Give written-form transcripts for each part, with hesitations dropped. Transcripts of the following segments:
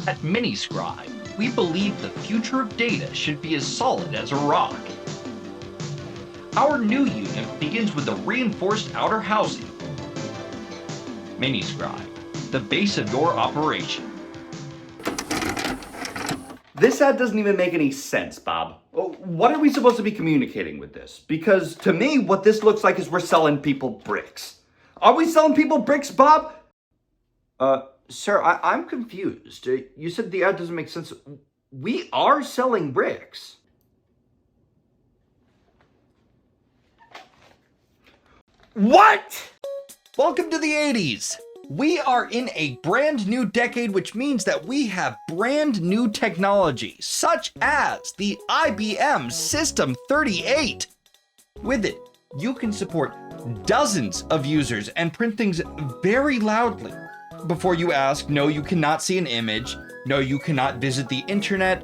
At Miniscribe, we believe the future of data should be as solid as a rock. Our new unit begins with a reinforced outer housing. Miniscribe, the base of your operation. This ad doesn't even make any sense, Bob. What are we supposed to be communicating with this? Because to me, what this looks like is we're selling people bricks. Are we selling people bricks, Bob? Sir, I'm confused. You said the ad doesn't make sense. We are selling bricks. What? Welcome to the 80s. We are in a brand new decade, which means that we have brand new technology, such as the IBM System 38. With it, you can support dozens of users and print things very loudly. Before you ask, no, you cannot see an image. No, you cannot visit the internet.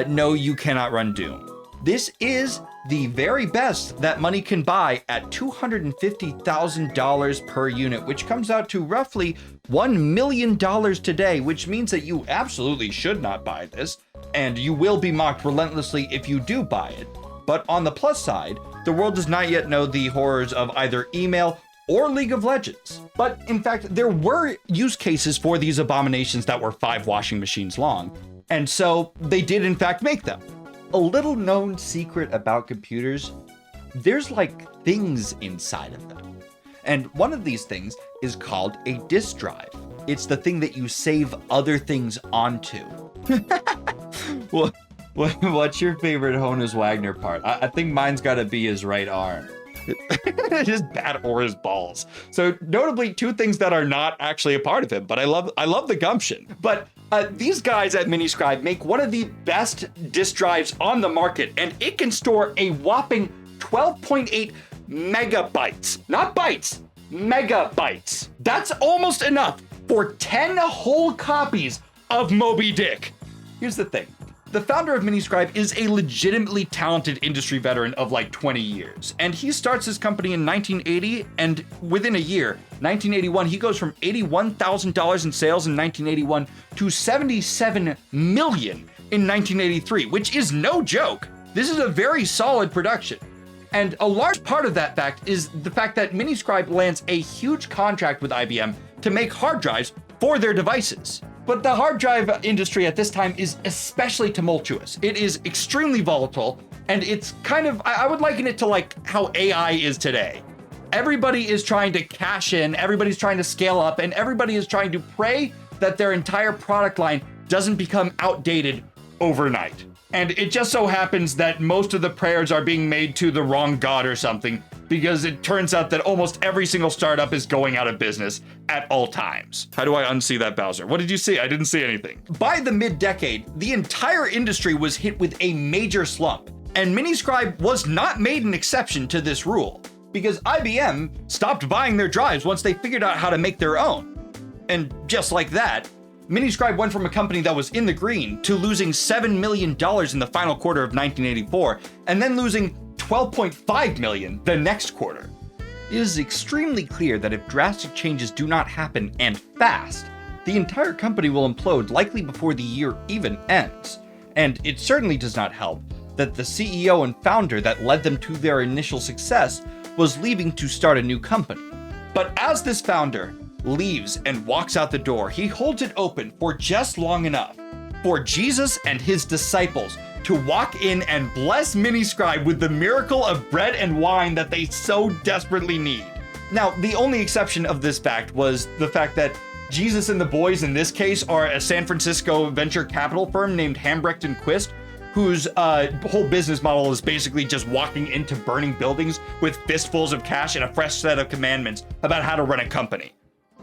No, you cannot run Doom. This is the very best that money can buy at $250,000 per unit, which comes out to roughly $1 million today, which means that you absolutely should not buy this, and you will be mocked relentlessly if you do buy it. But on the plus side, the world does not yet know the horrors of either email or League of Legends. But in fact, there were use cases for these abominations that were 5 washing machines long, and so they did in fact make them. A little known secret about computers, there's like things inside of them. And one of these things is called a disk drive. It's the thing that you save other things onto. What's your favorite Honus Wagner part? I think mine's gotta be his right arm. His bat or his balls. So notably, 2 things that are not actually a part of him, but I love the gumption. But these guys at Miniscribe make one of the best disk drives on the market, and it can store a whopping 12.8 megabytes. Not bytes, megabytes. That's almost enough for 10 whole copies of Moby Dick. Here's the thing. The founder of Miniscribe is a legitimately talented industry veteran of like 20 years. And he starts his company in 1980, and within a year, 1981, he goes from $81,000 in sales in 1981 to $77 million in 1983, which is no joke. This is a very solid production. And a large part of that fact is the fact that Miniscribe lands a huge contract with IBM to make hard drives for their devices. But the hard drive industry at this time is especially tumultuous. It is extremely volatile, and it's kind of, I would liken it to like how AI is today. Everybody is trying to cash in, everybody's trying to scale up, and everybody is trying to pray that their entire product line doesn't become outdated overnight. And it just so happens that most of the prayers are being made to the wrong god or something, because it turns out that almost every single startup is going out of business at all times. How do I unsee that, Bowser? What did you see? I didn't see anything. By the mid-decade, the entire industry was hit with a major slump, and Miniscribe was not made an exception to this rule, because IBM stopped buying their drives once they figured out how to make their own. And just like that, Miniscribe went from a company that was in the green to losing $7 million in the final quarter of 1984, and then losing $12.5 million the next quarter. It is extremely clear that if drastic changes do not happen and fast, the entire company will implode likely before the year even ends. And it certainly does not help that the CEO and founder that led them to their initial success was leaving to start a new company. But as this founder leaves and walks out the door, he holds it open for just long enough for Jesus and his disciples to walk in and bless Miniscribe with the miracle of bread and wine that they so desperately need. Now, the only exception of this fact was the fact that Jesus and the boys in this case are a San Francisco venture capital firm named Hambrecht and Quist, whose whole business model is basically just walking into burning buildings with fistfuls of cash and a fresh set of commandments about how to run a company.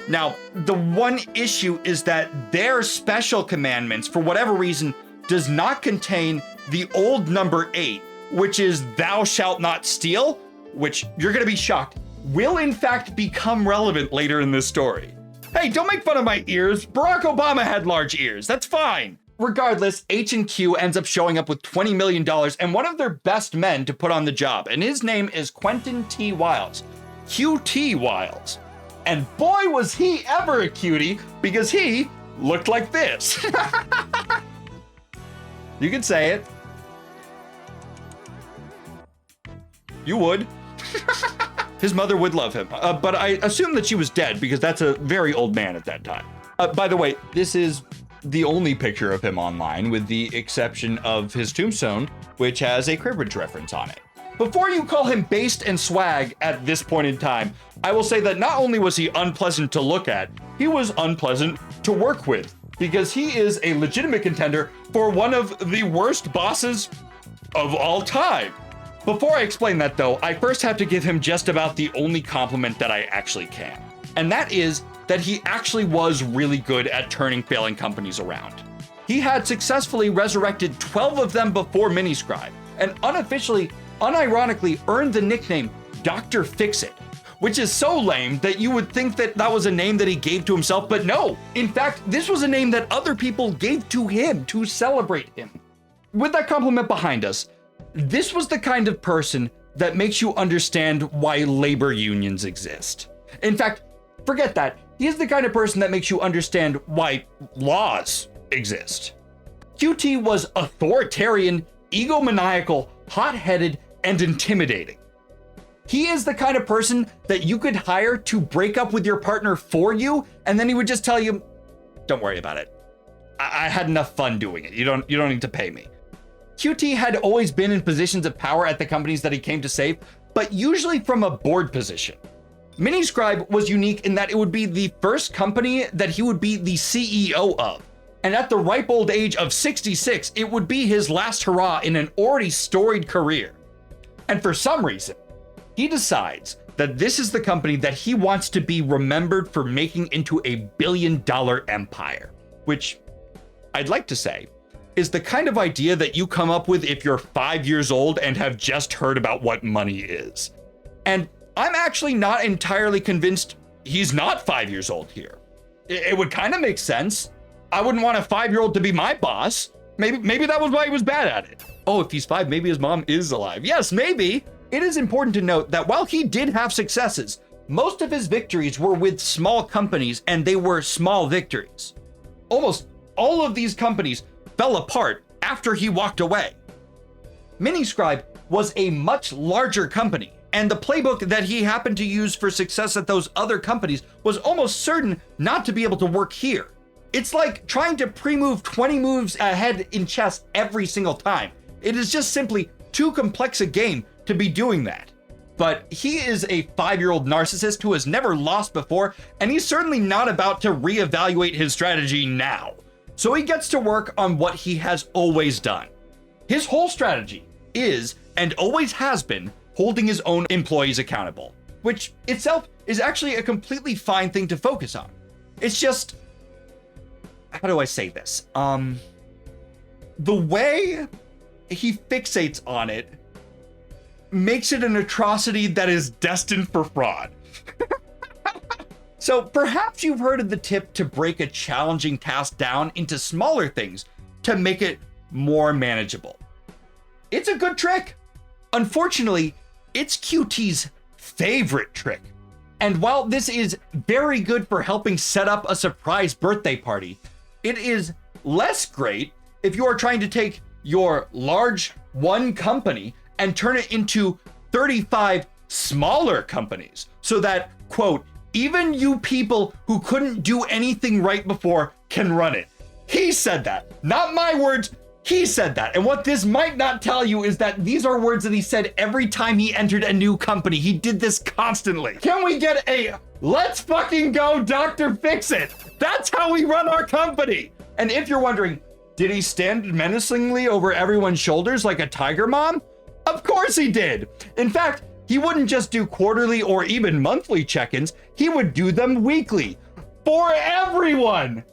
Now, the one issue is that their special commandments, for whatever reason, does not contain the old number 8, which is thou shalt not steal, which you're gonna be shocked, will in fact become relevant later in this story. Hey, don't make fun of my ears. Barack Obama had large ears, that's fine. Regardless, H&Q ends up showing up with $20 million and one of their best men to put on the job, and his name is Quentin T. Wiles, QT Wiles. And boy was he ever a cutie, because he looked like this. You can say it. You would. His mother would love him, but I assume that she was dead because that's a very old man at that time. By the way, this is the only picture of him online, with the exception of his tombstone, which has a cribbage reference on it. Before you call him based and swag at this point in time, I will say that not only was he unpleasant to look at, he was unpleasant to work with, because he is a legitimate contender for one of the worst bosses of all time. Before I explain that though, I first have to give him just about the only compliment that I actually can. And that is that he actually was really good at turning failing companies around. He had successfully resurrected 12 of them before Miniscribe, and unofficially, unironically earned the nickname Dr. Fix-It, which is so lame that you would think that that was a name that he gave to himself, but no. In fact, this was a name that other people gave to him to celebrate him. With that compliment behind us, this was the kind of person that makes you understand why labor unions exist. In fact, forget that. He is the kind of person that makes you understand why laws exist. QT was authoritarian, egomaniacal, hot-headed, and intimidating. He is the kind of person that you could hire to break up with your partner for you, and then he would just tell you, don't worry about it. I had enough fun doing it. You don't need to pay me. QT had always been in positions of power at the companies that he came to save, but usually from a board position. Miniscribe was unique in that it would be the first company that he would be the CEO of. And at the ripe old age of 66, it would be his last hurrah in an already storied career. And for some reason, he decides that this is the company that he wants to be remembered for making into a billion-dollar empire, which I'd like to say is the kind of idea that you come up with if you're 5 years old and have just heard about what money is. And I'm actually not entirely convinced he's not 5 years old here. It would kind of make sense. I wouldn't want a 5-year-old to be my boss. Maybe that was why he was bad at it. Oh, if he's 5, maybe his mom is alive. Yes, maybe. It is important to note that while he did have successes, most of his victories were with small companies, and they were small victories. Almost all of these companies fell apart after he walked away. Miniscribe was a much larger company, and the playbook that he happened to use for success at those other companies was almost certain not to be able to work here. It's like trying to pre-move 20 moves ahead in chess every single time. It is just simply too complex a game to be doing that. But he is a 5-year-old narcissist who has never lost before, and he's certainly not about to reevaluate his strategy now. So he gets to work on what he has always done. His whole strategy is, and always has been, holding his own employees accountable, which itself is actually a completely fine thing to focus on. It's just, how do I say this? The way he fixates on it makes it an atrocity that is destined for fraud. So perhaps you've heard of the tip to break a challenging task down into smaller things to make it more manageable. It's a good trick. Unfortunately, it's QT's favorite trick. And while this is very good for helping set up a surprise birthday party, it is less great if you are trying to take your large one company and turn it into 35 smaller companies so that, quote, even you people who couldn't do anything right before can run it. He said that, not my words. He said that. And what this might not tell you is that these are words that he said every time he entered a new company. He did this constantly. Can we get a let's fucking go Dr. Fix-It? That's how we run our company. And if you're wondering, did he stand menacingly over everyone's shoulders like a tiger mom? Of course he did. In fact, he wouldn't just do quarterly or even monthly check-ins. He would do them weekly for everyone.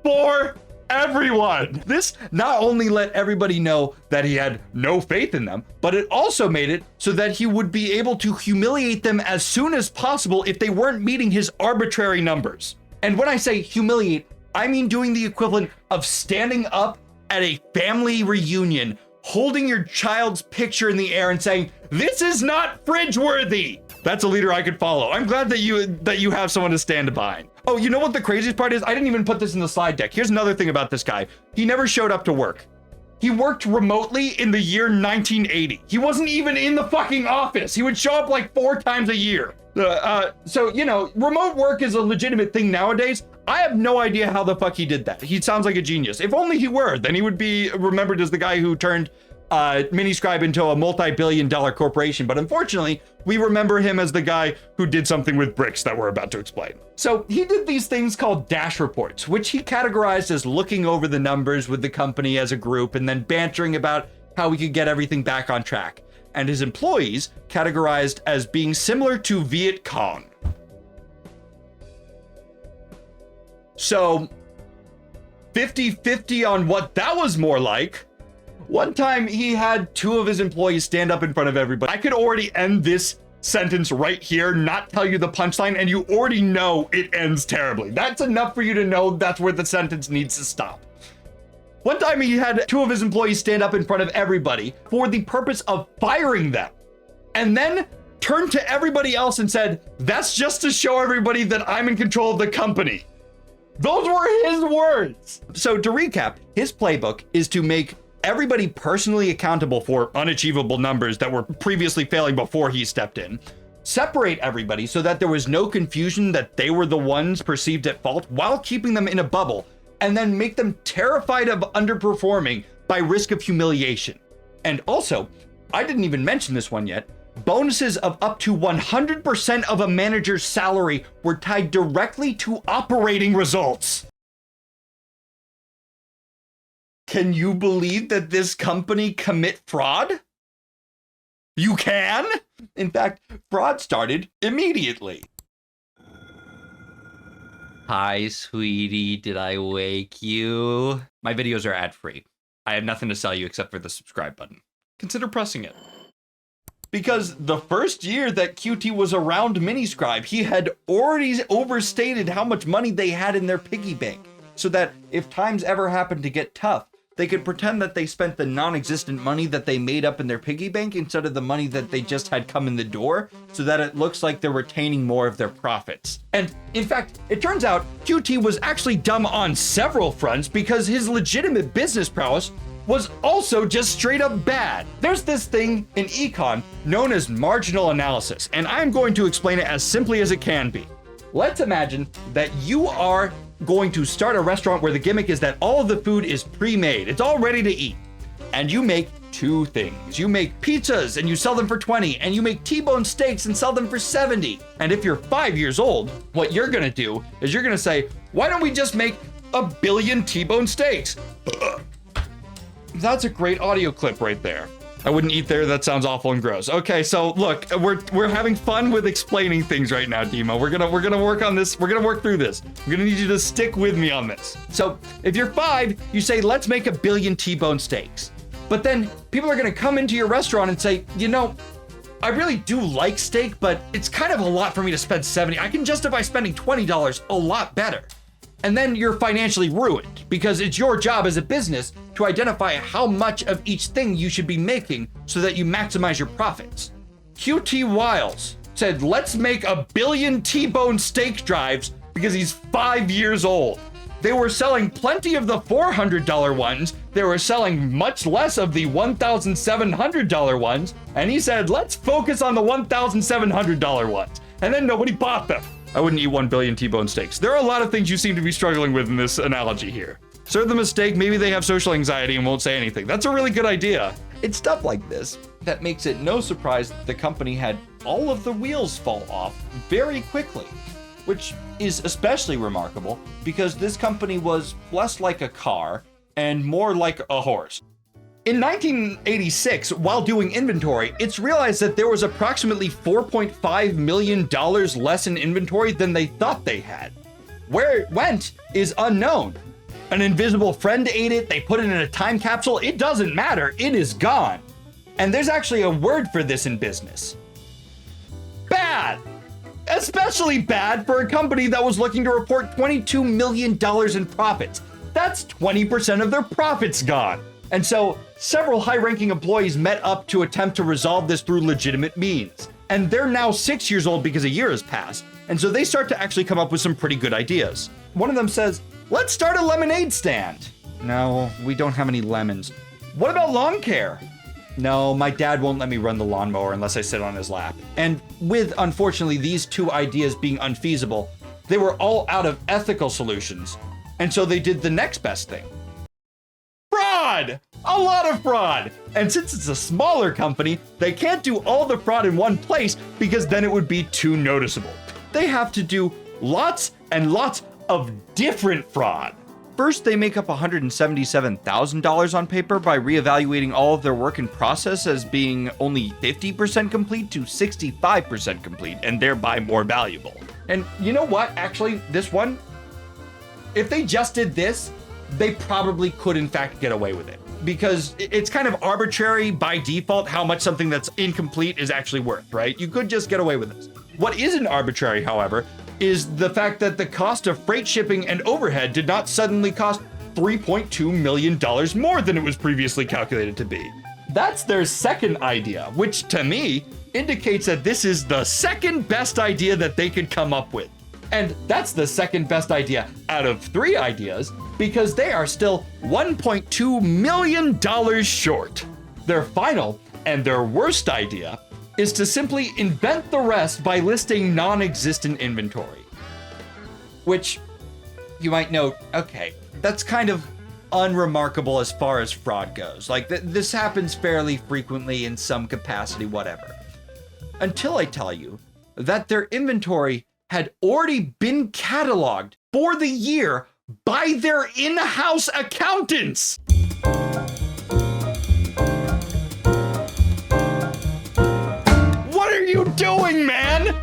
For everyone. This not only let everybody know that he had no faith in them, but it also made it so that he would be able to humiliate them as soon as possible if they weren't meeting his arbitrary numbers. And when I say humiliate, I mean doing the equivalent of standing up at a family reunion, holding your child's picture in the air and saying, "This is not fridge worthy." That's a leader I could follow. I'm glad that you have someone to stand behind. Oh, you know what the craziest part is? I didn't even put this in the slide deck. Here's another thing about this guy. He never showed up to work. He worked remotely in the year 1980. He wasn't even in the fucking office. He would show up like 4 times a year. So, you know, remote work is a legitimate thing nowadays. I have no idea how the fuck he did that. He sounds like a genius. If only he were, then he would be remembered as the guy who turned Miniscribe into a multi-billion-dollar corporation. But unfortunately, we remember him as the guy who did something with bricks that we're about to explain. So he did these things called dash reports, which he categorized as looking over the numbers with the company as a group and then bantering about how we could get everything back on track. And his employees categorized as being similar to Viet Cong. So 50-50 on what that was more like. One time he had 2 of his employees stand up in front of everybody. I could already end this sentence right here, not tell you the punchline, and you already know it ends terribly. That's enough for you to know that's where the sentence needs to stop. One time he had 2 of his employees stand up in front of everybody for the purpose of firing them, and then turned to everybody else and said, "That's just to show everybody that I'm in control of the company." Those were his words. So to recap, his playbook is to make everybody personally accountable for unachievable numbers that were previously failing before he stepped in, separate everybody so that there was no confusion that they were the ones perceived at fault while keeping them in a bubble, and then make them terrified of underperforming by risk of humiliation. And also, I didn't even mention this one yet, bonuses of up to 100% of a manager's salary were tied directly to operating results. Can you believe that this company commit fraud? You can? In fact, fraud started immediately. Hi, sweetie. Did I wake you? My videos are ad-free. I have nothing to sell you except for the subscribe button. Consider pressing it. Because the first year that QT was around Miniscribe, he had already overstated how much money they had in their piggy bank, so that if times ever happened to get tough, they could pretend that they spent the non-existent money that they made up in their piggy bank instead of the money that they just had come in the door, so that it looks like they're retaining more of their profits. And in fact, it turns out QT was actually dumb on several fronts because his legitimate business prowess was also just straight up bad. There's this thing in econ known as marginal analysis, and I'm going to explain it as simply as it can be. Let's imagine that you are going to start a restaurant where the gimmick is that all of the food is pre-made. It's all ready to eat. And you make 2 things. You make pizzas and you sell them for 20, and you make T-bone steaks and sell them for 70. And if you're 5 years old, what you're gonna do is you're gonna say, why don't we just make 1 billion T-bone steaks? That's a great audio clip right there. I wouldn't eat there. That sounds awful and gross. Okay, so look, we're having fun with explaining things right now, Demo. We're gonna work on this. We're gonna work through this. I'm gonna need you to stick with me on this. So if you're 5, you say, let's make 1 billion T-bone steaks. But then people are gonna come into your restaurant and say, you know, I really do like steak, but it's kind of a lot for me to spend 70. I can justify spending $20 a lot better. And then you're financially ruined because it's your job as a business to identify how much of each thing you should be making so that you maximize your profits. QT Wiles said, let's make 1 billion T-bone steak drives because he's 5 years old. They were selling plenty of the $400 ones. They were selling much less of the $1,700 ones. And he said, let's focus on the $1,700 ones. And then nobody bought them. I wouldn't eat 1 billion T-bone steaks. There are a lot of things you seem to be struggling with in this analogy here. Serve them a steak, maybe they have social anxiety and won't say anything. That's a really good idea. It's stuff like this that makes it no surprise that the company had all of the wheels fall off very quickly, which is especially remarkable because this company was less like a car and more like a horse. In 1986, while doing inventory, it's realized that there was approximately $4.5 million less in inventory than they thought they had. Where it went is unknown. An invisible friend ate it, they put it in a time capsule, it doesn't matter, it is gone. And there's actually a word for this in business. Bad! Especially bad for a company that was looking to report $22 million in profits. That's 20% of their profits gone. And so several high-ranking employees met up to attempt to resolve this through legitimate means. And they're now 6 years old because a year has passed. And so they start to actually come up with some pretty good ideas. One of them says, let's start a lemonade stand. No, we don't have any lemons. What about lawn care? No, my dad won't let me run the lawnmower unless I sit on his lap. And with, unfortunately, these two ideas being unfeasible, they were all out of ethical solutions. And so they did the next best thing. Fraud! A lot of fraud! And since it's a smaller company, they can't do all the fraud in one place because then it would be too noticeable. They have to do lots and lots of different fraud. First, they make up $177,000 on paper by reevaluating all of their work in process as being only 50% complete to 65% complete, and thereby more valuable. And you know what? Actually, this one, if they just did this, they probably could in fact get away with it. Because it's kind of arbitrary by default how much something that's incomplete is actually worth, right? You could just get away with this. What isn't arbitrary, however, is the fact that the cost of freight shipping and overhead did not suddenly cost $3.2 million more than it was previously calculated to be. That's their second idea, which to me indicates that this is the second best idea that they could come up with. And that's the second best idea out of 3 ideas because they are still $1.2 million short. Their final and their worst idea is to simply invent the rest by listing non-existent inventory. Which you might note, okay, that's kind of unremarkable as far as fraud goes. Like this happens fairly frequently in some capacity, whatever. Until I tell you that their inventory had already been cataloged for the year by their in-house accountants. What are you doing, man?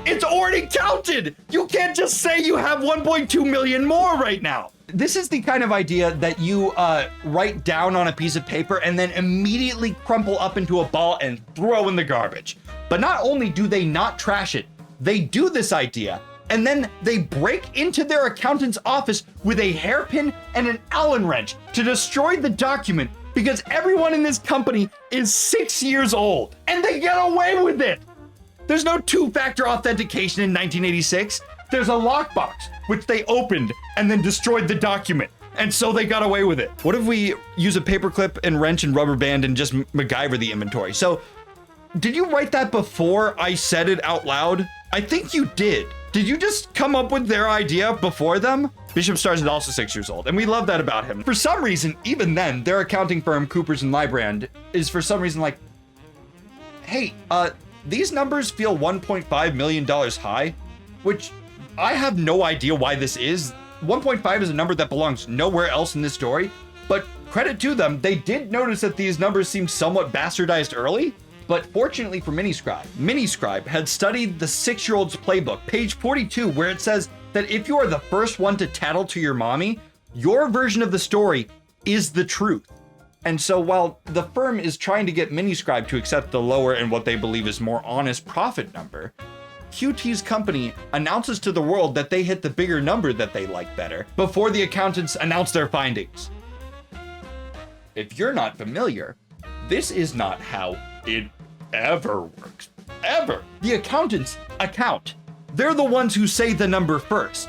It's already counted. You can't just say you have 1.2 million more right now. This is the kind of idea that you write down on a piece of paper and then immediately crumple up into a ball and throw in the garbage. But not only do they not trash it, they do this idea and then they break into their accountant's office with a hairpin and an Allen wrench to destroy the document because everyone in this company is 6 years old and they get away with it. There's no 2-factor authentication in 1986. There's a lockbox, which they opened and then destroyed the document. And so they got away with it. What if we use a paperclip and wrench and rubber band and just MacGyver the inventory? So did you write that before I said it out loud? I think you did. Did you just come up with their idea before them? Bishop Stars is also 6 years old, and we love that about him. For some reason, even then, their accounting firm, Coopers and Lybrand, is for some reason like, hey, these numbers feel $1.5 million high, which I have no idea why this is. 1.5 is a number that belongs nowhere else in this story, but credit to them, they did notice that these numbers seemed somewhat bastardized early. But fortunately for Miniscribe had studied the 6-year-old's playbook, page 42, where it says that if you are the first one to tattle to your mommy, your version of the story is the truth. And so while the firm is trying to get Miniscribe to accept the lower and what they believe is more honest profit number, QT's company announces to the world that they hit the bigger number that they like better before the accountants announce their findings. If you're not familiar, this is not how it ever works. Ever. The accountants account. They're the ones who say the number first.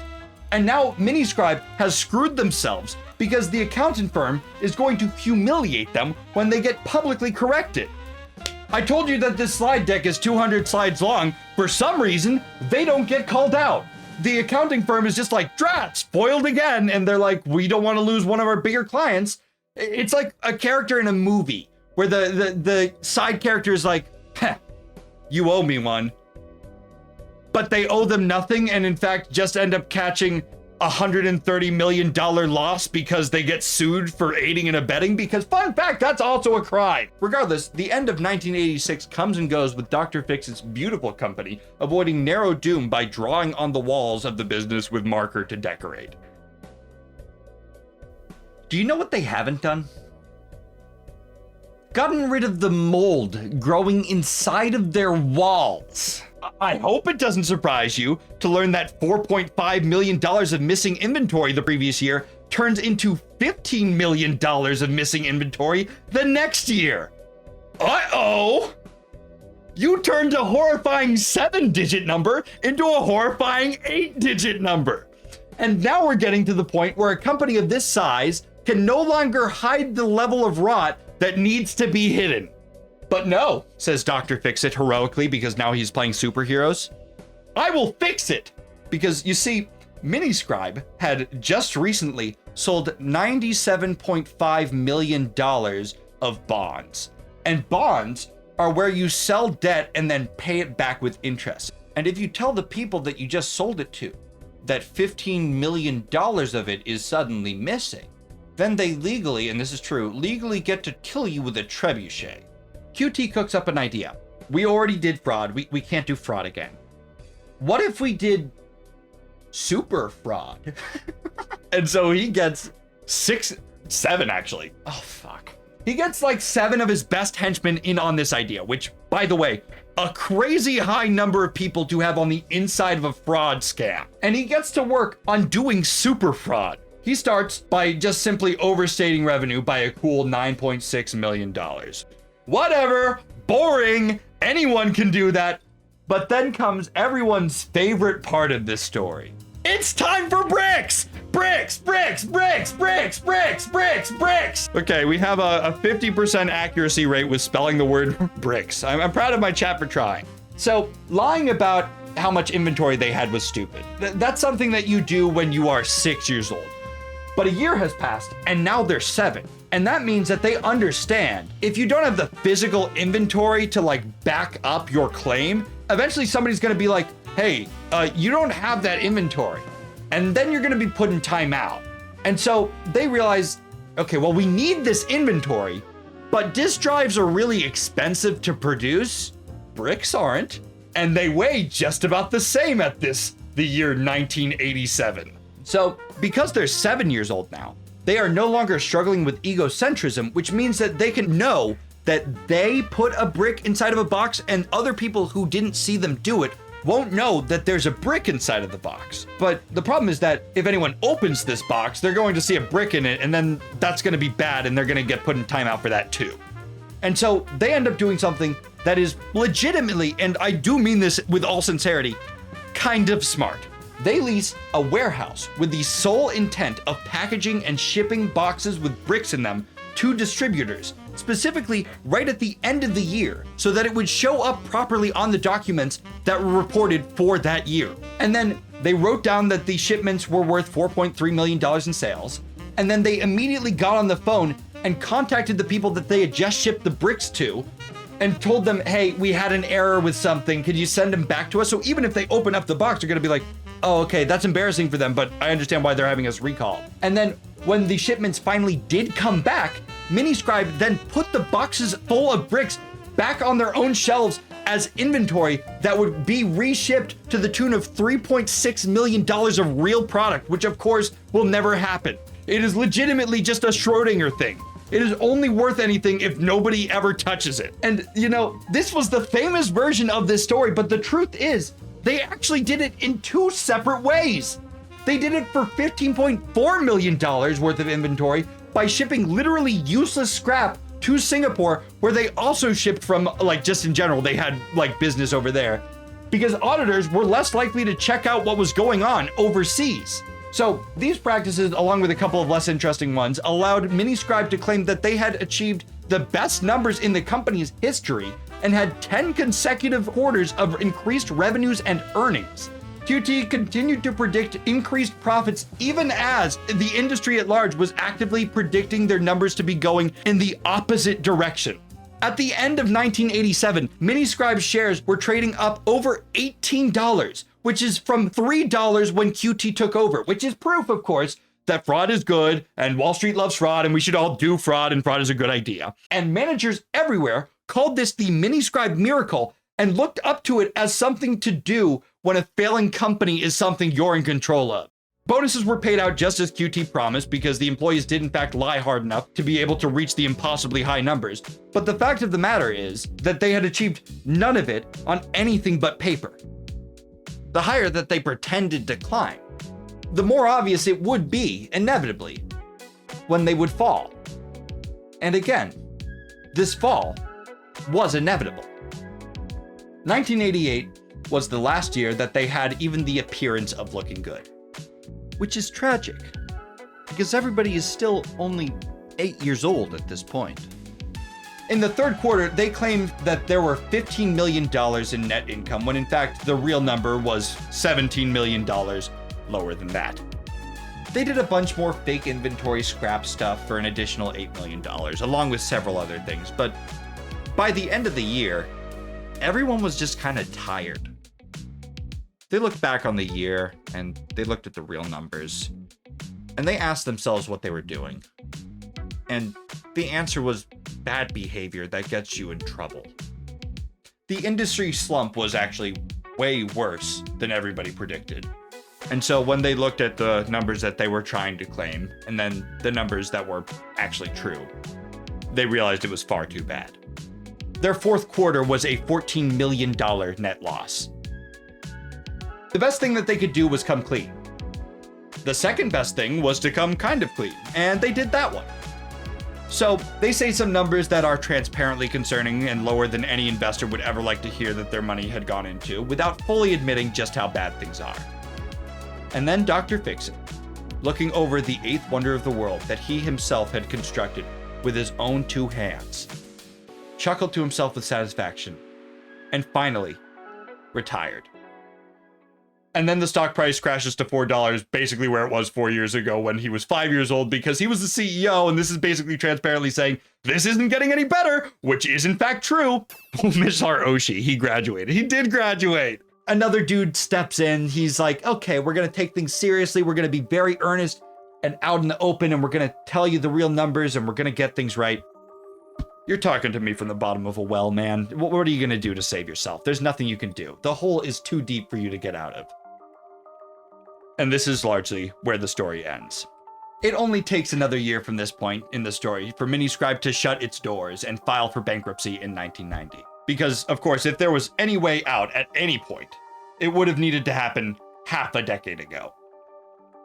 And now Miniscribe has screwed themselves because the accountant firm is going to humiliate them when they get publicly corrected. I told you that this slide deck is 200 slides long. For some reason, they don't get called out. The accounting firm is just like, drat, spoiled again. And they're like, we don't want to lose one of our bigger clients. It's like a character in a movie where the side character is like, heh, you owe me one. But they owe them nothing and in fact just end up catching $130 million loss because they get sued for aiding and abetting because, fun fact, that's also a crime. Regardless, the end of 1986 comes and goes with Dr. Fix's beautiful company avoiding narrow doom by drawing on the walls of the business with marker to decorate. Do you know what they haven't done? Gotten rid of the mold growing inside of their walls. I hope it doesn't surprise you to learn that $4.5 million of missing inventory the previous year turns into $15 million of missing inventory the next year. Uh-oh! You turned a horrifying 7-digit number into a horrifying 8-digit number. And now we're getting to the point where a company of this size can no longer hide the level of rot that needs to be hidden. But no, says Dr. Fix-It heroically because now he's playing superheroes. I will fix it! Because you see, Miniscribe had just recently sold $97.5 million of bonds. And bonds are where you sell debt and then pay it back with interest. And if you tell the people that you just sold it to that $15 million of it is suddenly missing, then they legally, and this is true, legally get to kill you with a trebuchet. QT cooks up an idea. We already did fraud. We can't do fraud again. What if we did super fraud? And so he gets 7 actually. Oh, fuck. He gets like 7 of his best henchmen in on this idea, which, by the way, a crazy high number of people to have on the inside of a fraud scam. And he gets to work on doing super fraud. He starts by just simply overstating revenue by a cool $9.6 million. Whatever, boring, anyone can do that. But then comes everyone's favorite part of this story. It's time for bricks! Bricks, bricks, bricks, bricks, bricks, bricks, bricks! Okay, we have a 50% accuracy rate with spelling the word bricks. I'm proud of my chat for trying. So, lying about how much inventory they had was stupid. That's something that you do when you are 6 years old. But a year has passed, and now they're 7. And that means that they understand if you don't have the physical inventory to like back up your claim, eventually somebody's gonna be like, hey, you don't have that inventory. And then you're gonna be put in timeout. And so they realize, okay, well, we need this inventory, but disk drives are really expensive to produce. Bricks aren't. And they weigh just about the same at the year 1987. So because they're 7 years old now, they are no longer struggling with egocentrism, which means that they can know that they put a brick inside of a box and other people who didn't see them do it won't know that there's a brick inside of the box. But the problem is that if anyone opens this box, they're going to see a brick in it, and then that's going to be bad, and they're going to get put in timeout for that too. And so they end up doing something that is legitimately, and I do mean this with all sincerity, kind of smart. They lease a warehouse with the sole intent of packaging and shipping boxes with bricks in them to distributors, specifically right at the end of the year, so that it would show up properly on the documents that were reported for that year. And then they wrote down that the shipments were worth $4.3 million in sales, and then they immediately got on the phone and contacted the people that they had just shipped the bricks to and told them, hey, we had an error with something, could you send them back to us? So even if they open up the box, they're gonna be like, oh, okay, that's embarrassing for them, but I understand why they're having us recalled. And then when the shipments finally did come back, Miniscribe then put the boxes full of bricks back on their own shelves as inventory that would be reshipped to the tune of $3.6 million of real product, which of course will never happen. It is legitimately just a Schrodinger thing. It is only worth anything if nobody ever touches it. And you know, this was the famous version of this story, but the truth is, they actually did it in 2 separate ways. They did it for $15.4 million worth of inventory by shipping literally useless scrap to Singapore, where they also shipped from, like, just in general, they had like business over there, because auditors were less likely to check out what was going on overseas. So these practices, along with a couple of less interesting ones, allowed Miniscribe to claim that they had achieved the best numbers in the company's history and had 10 consecutive quarters of increased revenues and earnings. QT continued to predict increased profits even as the industry at large was actively predicting their numbers to be going in the opposite direction. At the end of 1987, Miniscribe's shares were trading up over $18, which is from $3 when QT took over, which is proof, of course, that fraud is good and Wall Street loves fraud and we should all do fraud and fraud is a good idea. And managers everywhere called this the Miniscribe miracle and looked up to it as something to do when a failing company is something you're in control of. Bonuses were paid out just as QT promised because the employees did in fact lie hard enough to be able to reach the impossibly high numbers. But the fact of the matter is that they had achieved none of it on anything but paper. The higher that they pretended to climb, the more obvious it would be, inevitably, when they would fall. And again, this fall was inevitable. 1988 was the last year that they had even the appearance of looking good. Which is tragic, because everybody is still only 8 years old at this point. In the third quarter, they claimed that there were $15 million in net income, when in fact the real number was $17 million lower than that. They did a bunch more fake inventory scrap stuff for an additional $8 million, along with several other things, but by the end of the year, everyone was just kind of tired. They looked back on the year, and they looked at the real numbers, and they asked themselves what they were doing. And the answer was bad behavior that gets you in trouble. The industry slump was actually way worse than everybody predicted. And so when they looked at the numbers that they were trying to claim, and then the numbers that were actually true, they realized it was far too bad. Their fourth quarter was a $14 million net loss. The best thing that they could do was come clean. The second best thing was to come kind of clean, and they did that one. So they say some numbers that are transparently concerning and lower than any investor would ever like to hear that their money had gone into, without fully admitting just how bad things are. And then Dr. Fix-It, looking over the eighth wonder of the world that he himself had constructed with his own two hands, chuckled to himself with satisfaction, and finally retired. And then the stock price crashes to $4, basically where it was 4 years ago when he was 5 years old, because he was the CEO, and this is basically transparently saying, this isn't getting any better, which is in fact true. Mishar Oshii, he graduated. He did graduate. Another dude steps in. He's like, okay, we're going to take things seriously. We're going to be very earnest and out in the open, and we're going to tell you the real numbers, and we're going to get things right. You're talking to me from the bottom of a well, man. What are you going to do to save yourself? There's nothing you can do. The hole is too deep for you to get out of. And this is largely where the story ends. It only takes another year from this point in the story for Miniscribe to shut its doors and file for bankruptcy in 1990. Because, of course, if there was any way out at any point, it would have needed to happen half a decade ago.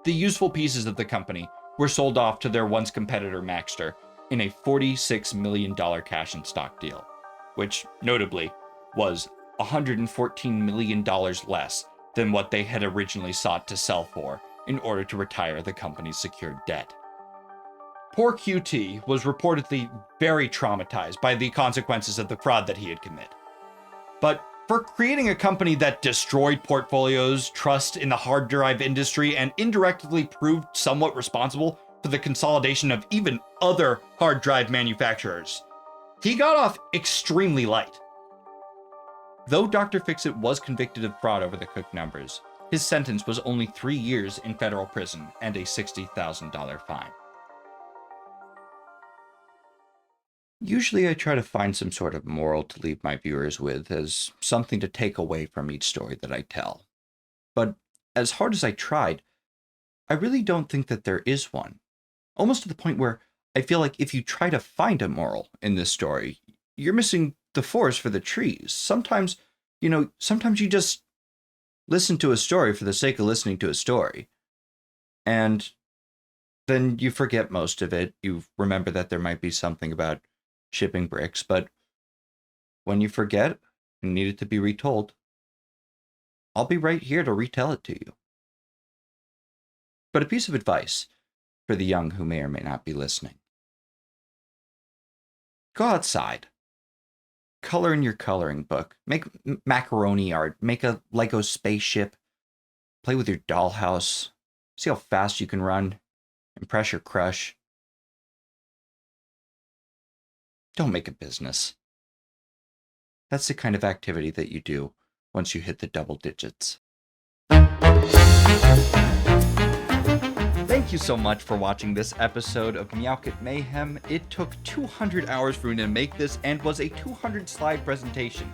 The useful pieces of the company were sold off to their once competitor Maxter in a $46 million cash and stock deal, which, notably, was $114 million less than what they had originally sought to sell for in order to retire the company's secured debt. Poor QT was reportedly very traumatized by the consequences of the fraud that he had committed. But for creating a company that destroyed portfolios, trust in the hard drive industry, and indirectly proved somewhat responsible for the consolidation of even other hard drive manufacturers, he got off extremely light. Though Dr. Fix-It was convicted of fraud over the Cook numbers, his sentence was only 3 years in federal prison and a $60,000 fine. Usually I try to find some sort of moral to leave my viewers with as something to take away from each story that I tell. But as hard as I tried, I really don't think that there is one. Almost to the point where I feel like if you try to find a moral in this story, you're missing the forest for the trees. Sometimes you just listen to a story for the sake of listening to a story. And then you forget most of it. You remember that there might be something about shipping bricks, but when you forget and need it to be retold, I'll be right here to retell it to you. But a piece of advice for the young who may or may not be listening. Go outside. Color in your coloring book. Make macaroni art. Make a Lego spaceship. Play with your dollhouse. See how fast you can run. Impress your crush. Don't make a business. That's the kind of activity that you do once you hit the double digits. Thank you so much for watching this episode of Meowkit Mayhem. It took 200 hours for me to make this and was a 200 slide presentation.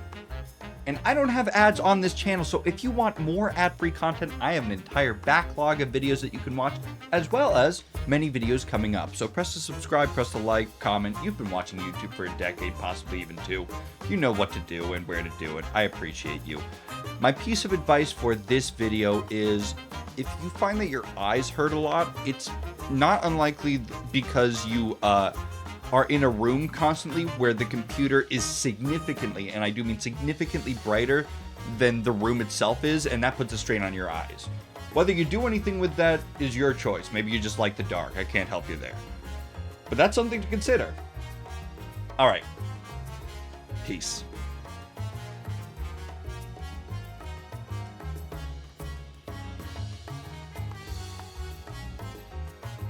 And I don't have ads on this channel, so if you want more ad-free content, I have an entire backlog of videos that you can watch, as well as many videos coming up. So press the subscribe, press the like, comment. You've been watching YouTube for a decade, possibly even two. You know what to do and where to do it. I appreciate you. My piece of advice for this video is, if you find that your eyes hurt a lot, it's not unlikely because you are in a room constantly where the computer is significantly, and I do mean significantly brighter than the room itself is, and that puts a strain on your eyes. Whether you do anything with that is your choice. Maybe you just like the dark. I can't help you there. But that's something to consider. All right. Peace.